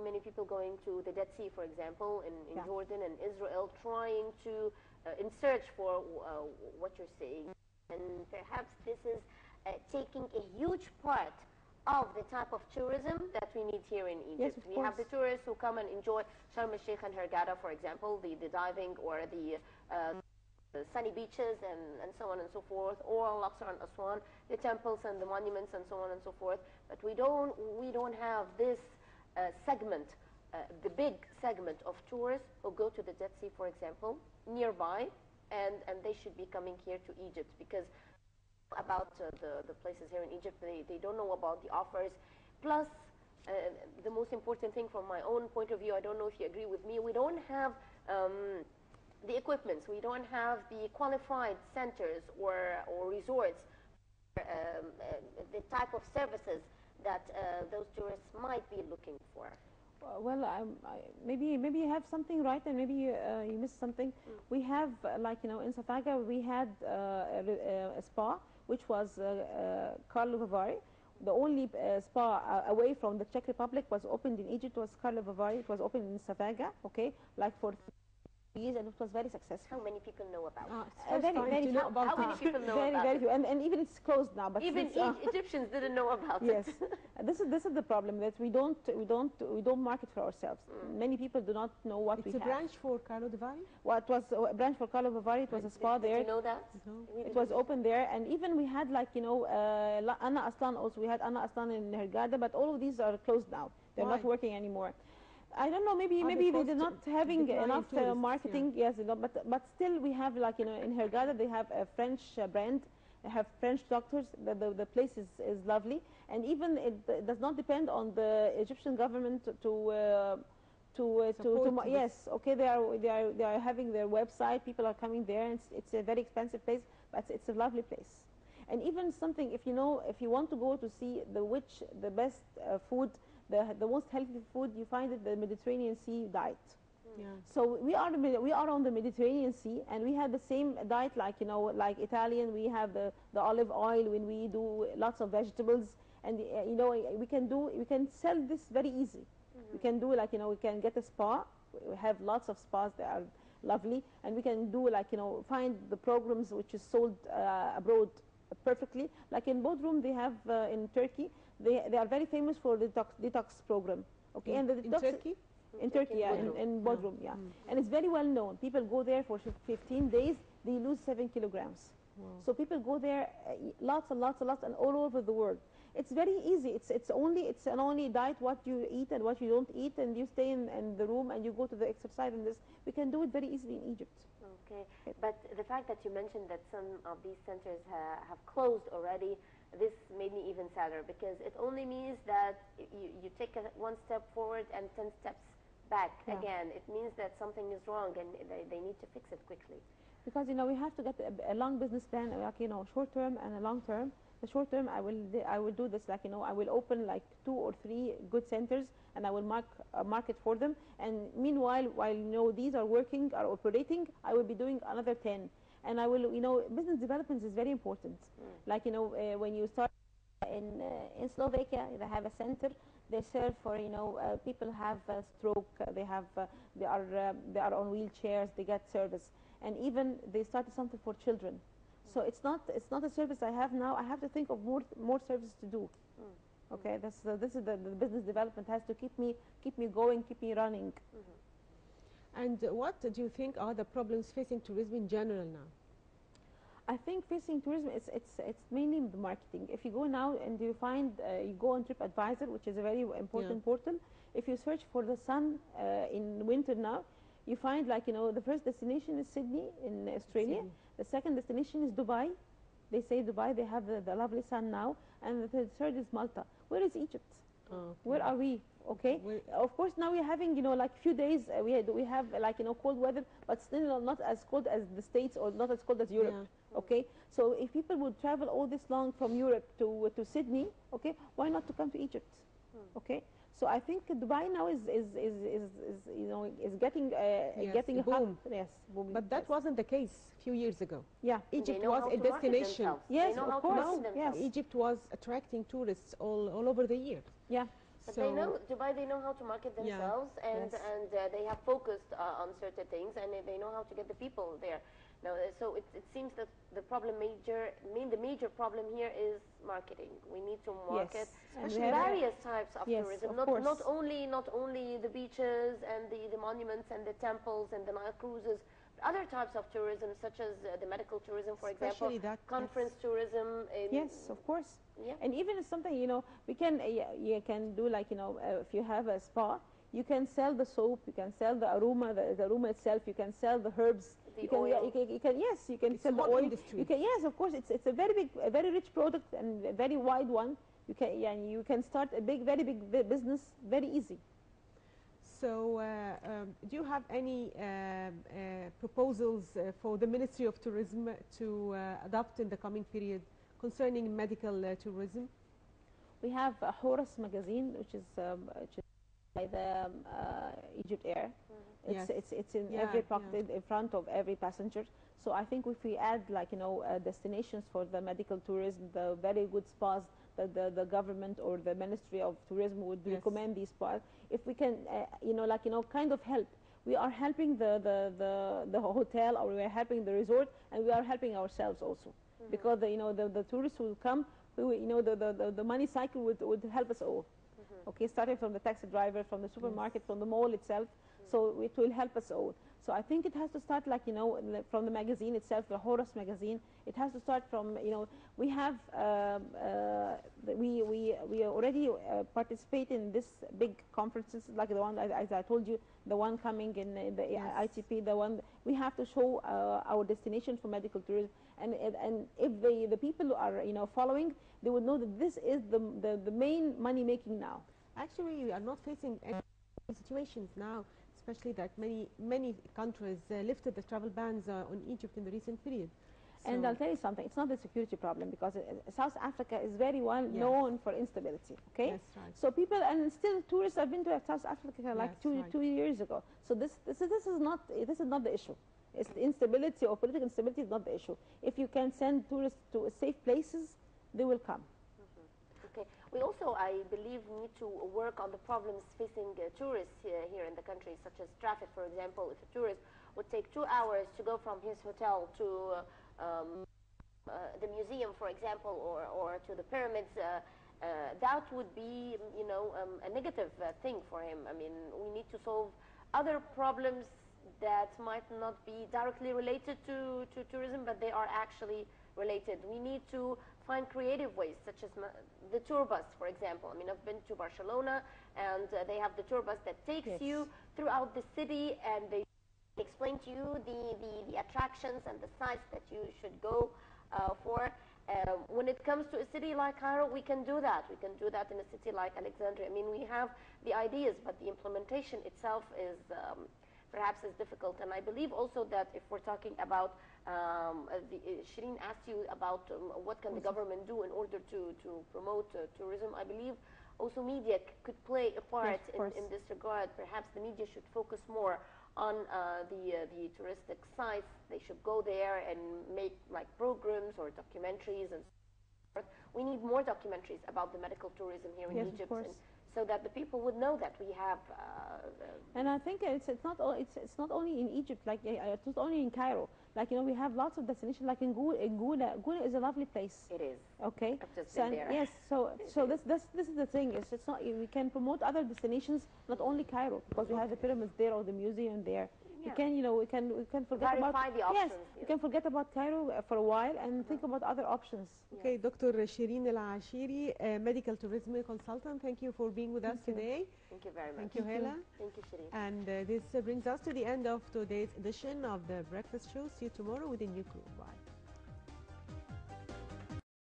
many people going to the Dead Sea, for example, in Yeah. Jordan and Israel, trying to in search for what you're saying. And perhaps this is taking a huge part of the type of tourism that we need here in Egypt. Yes, of We have the course. tourists who come and enjoy Sharm el-Sheikh and Hurghada, for example, the diving or the sunny beaches and so on and so forth, or Luxor and Aswan, the temples and the monuments and so on and so forth. But we don't have this segment, the big segment of tourists who go to the Dead Sea, for example, nearby, and they should be coming here to Egypt, because about the places here in Egypt, they don't know about the offers. Plus, the most important thing from my own point of view, I don't know if you agree with me, we don't have the equipments, we don't have the qualified centers or resorts, the type of services that those tourists might be looking for. Well, maybe you have something right, and maybe you missed something. We have, like, in Safaga, we had a spa, which was Carlo Vivari. The only spa away from the Czech Republic was opened in Egypt was Carlo Vivari. It was opened in Safaga, okay, like for years, and it was very successful. How many people know about It's very, first time very to few. know about How many it. people know Very, about very it? few, and even it's closed now. But Even since, Egyptians didn't know about yes, it. this is the problem, that we don't market for ourselves. Many people do not know what we It's a have. branch for Carlo Divari? What was a branch for Carlo Vivari? It was a spa Did there. you know that? No. We It didn't. was open there, and even we had, like, Anna Aslan also. We had Anna Aslan in Hurghada, but all of these are closed now. They're not Why? working anymore. I don't know. Maybe Because they did not having decline enough tourists, marketing. Yes, but still we have, like, in Hurghada they have a French brand. They have French doctors. The place is lovely, and even it does not depend on the Egyptian government Support this. yes, okay, they are having their website. People are coming there, and it's a very expensive place, but it's a lovely place. And even something, if you want to go to see the best food, the most healthy food, you find it the Mediterranean Sea diet. Yeah. So we are on the Mediterranean Sea, and we have the same diet, like, like Italian. We have the olive oil, when we do lots of vegetables, and we can sell this very easy. We can do, like, we can get a spa. We have lots of spas that are lovely, and we can do, like, find the programs which is sold abroad perfectly. Like in Bodrum, they have in Turkey, they are very famous for the detox program. Okay, and the In detox Turkey? in Turkey, yeah, in Bodrum, yeah. And it's very well known. People go there for 15 days, they lose 7 kilograms. Wow. So people go there lots and lots and lots, and all over the world. It's very easy. It's an only diet, what you eat and what you don't eat, and you stay in the room and you go to the exercise, and this we can do it very easily in Egypt. Okay, but the fact that you mentioned that some of these centers have closed already, this made me even sadder, because it only means that you take one step forward and 10 steps back again. It means that something is wrong, and they need to fix it quickly. Because we have to get a long business plan, like, short term and a long term. The short term, I will do this, like, I will open like 2 or 3 good centers, and I will market for them. And meanwhile, while these are working, are operating, I will be doing another 10. And I will, business development is very important. Like, when you start in Slovakia, they have a center. They serve for people have stroke. They are on wheelchairs. They get service, and even they started something for children. So it's not a service I have now. I have to think of more services to do. Okay, this is the business development has to keep me going, keep me running. And what do you think are the problems facing tourism in general now? I think facing tourism, it's mainly the marketing. If you go now and you find you go on TripAdvisor, which is a very important portal. If you search for the sun in winter now, you find, like, the first destination is Sydney in Australia. Sydney. The second destination is Dubai. They say Dubai, they have the lovely sun now. And the third is Malta. Where is Egypt? Okay. Where are we? Okay. Of course, now we're having, like, few days we have like, cold weather, but still not as cold as the States, or not as cold as Europe. Yeah. Okay. So if people would travel all this long from Europe to Sydney, okay, why not to come to Egypt? Okay. So I think Dubai now is getting getting a boom. Yes, booming. But that wasn't the case a few years ago. Yeah. Egypt They know was how a to market destination. themselves. Yes, They know of how to course. market Yes. themselves. Egypt was attracting tourists all over the year. Yeah. But So they know, Dubai, they know how to market Yeah. themselves, and Yes. they have focused on certain things, and they know how to get the people there. Now, so it seems that the major problem here is marketing. We need to market Yes, and we Especially have various types of Yes, tourism, of not course. only the beaches and the monuments and the temples and the Nile cruises, but other types of tourism, such as the medical tourism, for example, Especially that, conference tourism. Yes, of course. Yeah. And even if something, we can you can do like, if you have a spa, you can sell the soap, you can sell the aroma, the aroma itself, you can sell the herbs, The you can, oil. you can yes, you can It's sell a the whole oil. industry. You can, yes, of course, it's a very big, a very rich product and a very wide one. You can, yeah, you can start a very big business very easy. So, do you have any proposals for the Ministry of Tourism to adopt in the coming period concerning medical tourism? We have a Horus magazine, which is by the Egypt Air. Yes. It's in Yeah, every yeah. pocket in front of every passenger. So I think if we add like destinations for the medical tourism, the very good spas that the government or the Ministry of Tourism would Yes. recommend these spas. If we can kind of help, we are helping the hotel, or we are helping the resort, and we are helping ourselves also, because the tourists will come. The money cycle would help us all. Okay, starting from the taxi driver, from the supermarket, from the mall itself. So it will help us all. So I think it has to start like, from the magazine itself, the Horus magazine. It has to start from, we have, we already participate in this big conferences, like the one, as I told you, the one coming in the Yes. ITP, the one, we have to show our destination for medical tourism. And if the people are, following, they would know that this is the main money making now. Actually, we are not facing any situations now, especially that many countries lifted the travel bans on Egypt in the recent period. And So- I'll tell you something, it's not a security problem, because South Africa is very well Yes. known for instability, okay? Yes, right. So people, and still tourists have been to South Africa like Yes, right. 2 years ago. So this is not the issue. It's the instability or political instability is not the issue. If you can send tourists to safe places, they will come. Okay. We also, I believe, need to work on the problems facing tourists here in the country, such as traffic, for example. If a tourist would take 2 hours to go from his hotel to the museum, for example, or to the pyramids, that would be, a negative thing for him. I mean, we need to solve other problems that might not be directly related to tourism, but they are actually related. We need to find creative ways, such as the tour bus, for example. I mean, I've been to Barcelona, and they have the tour bus that takes Yes. you throughout the city, and they explain to you the attractions and the sites that you should go for. When it comes to a city like Cairo, we can do that. We can do that in a city like Alexandria. I mean, we have the ideas, but the implementation itself is perhaps is difficult. And I believe also that if we're talking about, Shireen asked you about what can the government do in order to promote tourism. I believe also media could play a part Yes, of course. in this regard. Perhaps the media should focus more on the touristic sites. They should go there and make like programs or documentaries and so forth. We need more documentaries about the medical tourism here in Yes, of Egypt, course. and so that the people would know that we have. And I think it's not only in Egypt, like it's not only in Cairo. Like, we have lots of destinations, like in Gouda. Gouda is a lovely place. It is. Okay. I've just So, been there. yes. So this is the thing. It's not, we can promote other destinations, not only Cairo, because we have the pyramids there or the museum there. Yeah. We can forget Verify about the options. yes. We can forget about Cairo for a while and think about other options. Okay, Dr. Shireen Al-Ashiri, medical tourism consultant, thank you for being with us Thank you. today. Thank you very much. Thank you, Hela. Thank you, Shireen. And this brings us to the end of today's edition of the Breakfast Show. See you tomorrow with a new crew. Bye.